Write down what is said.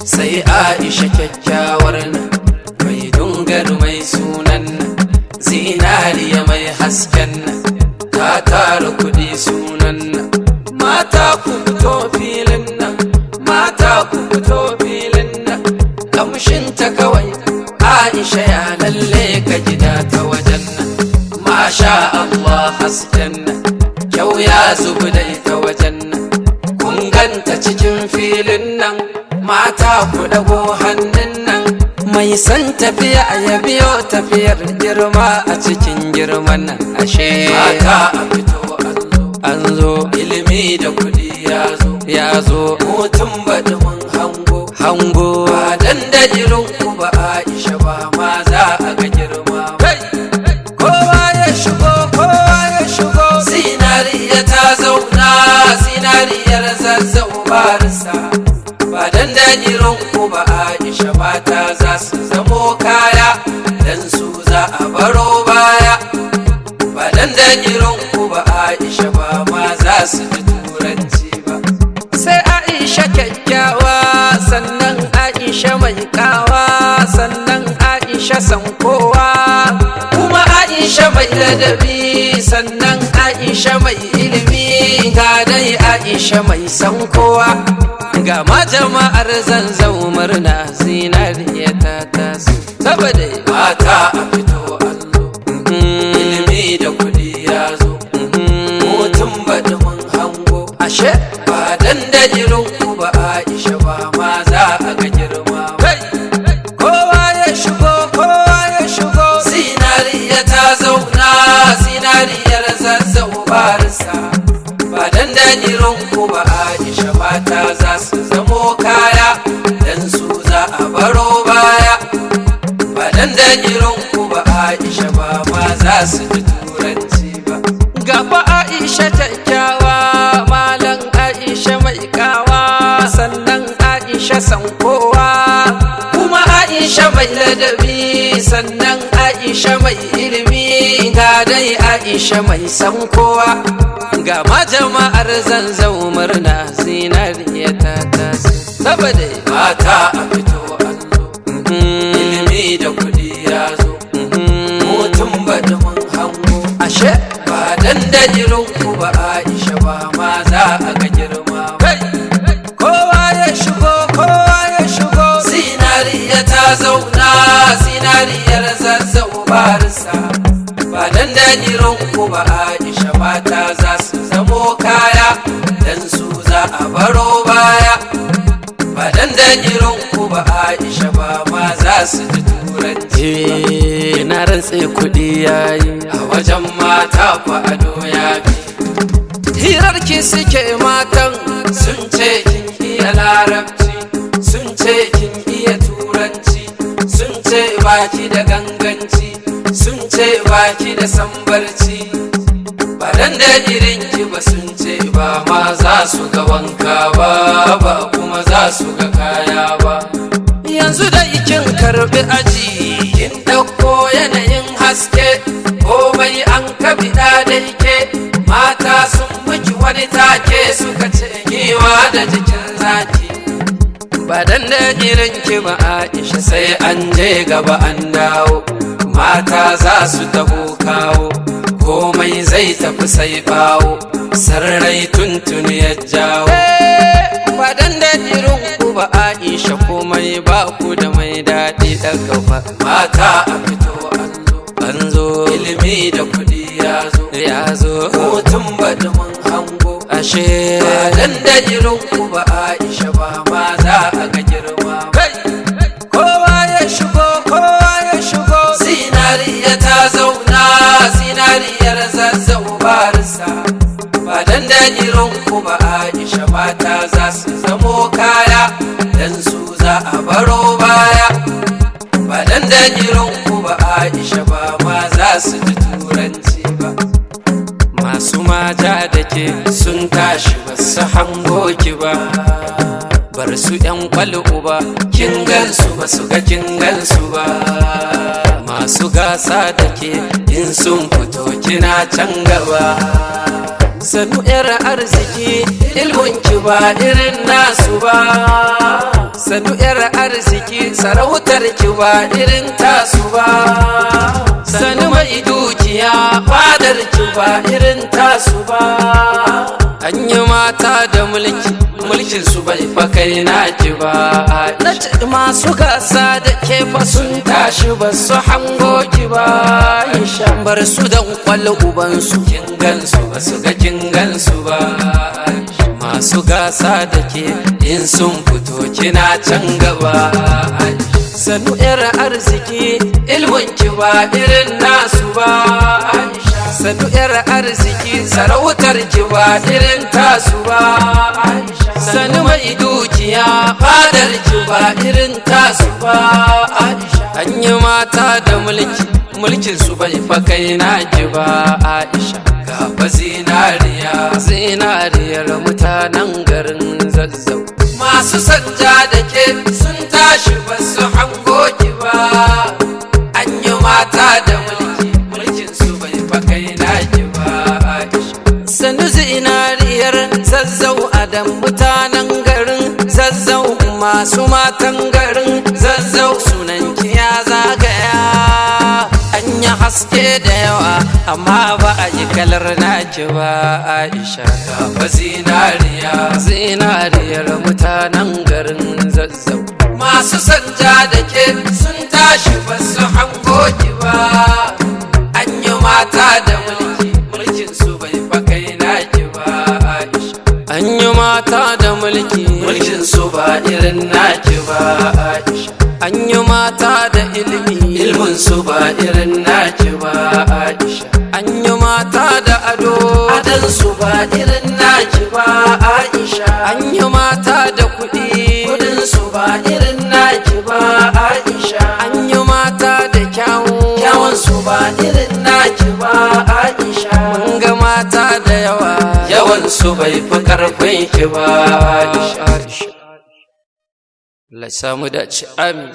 sai Aisha kyakkyawar nan mai dungar mai sunan nan, zinariya mai hasken nan, ta tara kudi sunan nan. Mata ku fito filin nan, mata ku fito filin nan, kamshinta kawai Aisha ya lalle ka gida ta wajen nan. Masha Allah hasken nan, kyau ya zubi da ita wajen nan. Kun ganta cikin filin nan, mata ku dago hannun nan. Mai san tafiya ya biyo tafiyar girma a cikin girman nan. Ashe mata a fito an zo, ilimi da kudi ya zo, mutum baɗi mun hango ba dan da irin ku ba Aisha ba ma za a ga girma. Kowa ya shigo, zinariya ta zauna, zinariyar zazzau barisa. Ba dan da irin ku ba Aisha mata za su zamo kaya, dan su za a baro baya. Ba dan da irin ku ba Aisha ba ma za su ji turanci ba. Sai Aisha kyakkyawa, sannan Aisha mai kawa, sannan Aisha san kowa, kuma Aisha mai ladabi, sannan Aisha mai ilimi, ga dai Aisha mai san kowa. Ga ma jama'ar zanzau murna, zinariya ta taso saboda mata a fito allo, ilimi da kudi ya zo, mutum baɗi mun hango. Ashe ba dan da irin ku ba Aisha ba ma za a ga girma. Kowa ya shigo, zinariya ta zauna, zinariyar zazzau barisa. Ba dan da irin ku ba Aisha mata za su zamo kaya, dan su za a baro baya. Ba dan da irin ku ba Aisha ba ma za su ji turanci ba. Gaba Aisha kyakkyawa, malam Aisha mai kawa, sannan Aisha san kowa, kuma Aisha mai ladabi, sannan Aisha mai ilimi, ga dai Aisha mai san kowa. Ga ma jama'ar zanzau murna, zinariya ta taso saboda mata a fito allo, ilimi da kudi ya zo, mutum baɗi mun hango. Ashe ba dan da irin ku ba Aisha ba ma za a ga girma. Kowa ya shigo, zinariya ta zauna, zinariyar zazzau barisa. Ba dan da irin ku ba Aisha mata za su zamo kaya, dan su za a baro baya. Ba dan da irin ku ba Aisha ba ma za su ji turanci ba. Na rantse kudi yayi, a wajen mata ku ado ya fi. Hirarki suke matan, sun ce kin iya larabci, sun ce kin iya turanci, sun ce baki da ganganci, sun ce baki da sambarci. Ba dan da irinki ba sun ce ba ma za su ga wanka ba kuma za su ga kaya ba. Yanzu da kin karbi aji, kin ɗauko yanayin haske, komai an kabida da ke. Mata sun miki wani take, suka ce giwa da jikin zaki. Ba dan da irinki ba Aisha sai an je gaba an dawo, mata za su taho kawo, komai zai tafi sai bawo, sarrai tuntuni ya jawo. Ba dan da irin ku ba Aisha komai ba ku da mai daɗi daga ba. Mata a fito allo, an zo, ilimi da kudi ya zo, mutum baɗi mun hango. Ashe ba dan da irin ku ba Aisha ba ma za a ga girma. Kowa ya shigo, zinariya ta zauna, zinariyar zazzau barisa. Ba dan da irin ku ba Aisha mata za su zamo kaya, dan su za a baro baya. Ba dan da irin ku ba Aisha ba ma za su ji turanci ba. Masu mata da ke sun tashi ba su hango ki ba, bar su yan kwal'u ba, kin gansu ba su ga kin gansu ba. Masu gasa da ke in sun fito kina can gaba. Sanu yar arziki, ilmunki ba irin nasu ba, sannu yar arziki sarautar ki ba irin tasu ba sannu mai dukiya fadar ki ba irin tasu ba an yi mata da mulkin su bai fa kai naki ba nace masu gasa da ke fa sun tashi ba su hango ki ba bar su dan kwallo uban su kin gansu ba su ga kin gansu ba masu gasa da ke in sun fito kina can gaba sannu yar arziki ilmin ki ba irin nasu ba sannu yar arziki sarautar ki ba irin tasu ba sannu mai dukiya fadar ki ba irin tasu ba an yi mata da mulkin su bai fa kai naki ba Aisha ga fa zinariyar mutanen garin Zazzau masu sanja da ke sun tashi ba su hango ki ba an yi mata da mulkin su bai fa kai naki ba Aisha sannu zinariyar Zazzau adam mutanen garin Zazzau masu matan garin Zazzau sunan ki ya zagaya an yi haske da yawa amma ba a yi kalar naki ba Aisha ga fa zinariyar mutanen garin Zazzau masu sanja da ke sun tashi ba su hango ki ba an yi mata da mulkin su bai fa kai naki ba Aisha an yi mata da mulkin su ba irin naki ba Aisha an yi mata da ilmin su ba irin naki ba Aisha an yi mata da adan su ba irin naki ba Aisha an yi mata da kudin su ba irin naki ba Aisha an yi mata da kyawun su ba irin naki ba Aisha mun ga mata da yawan su bai fi karfin ki ba Aisha Allah samu dace amin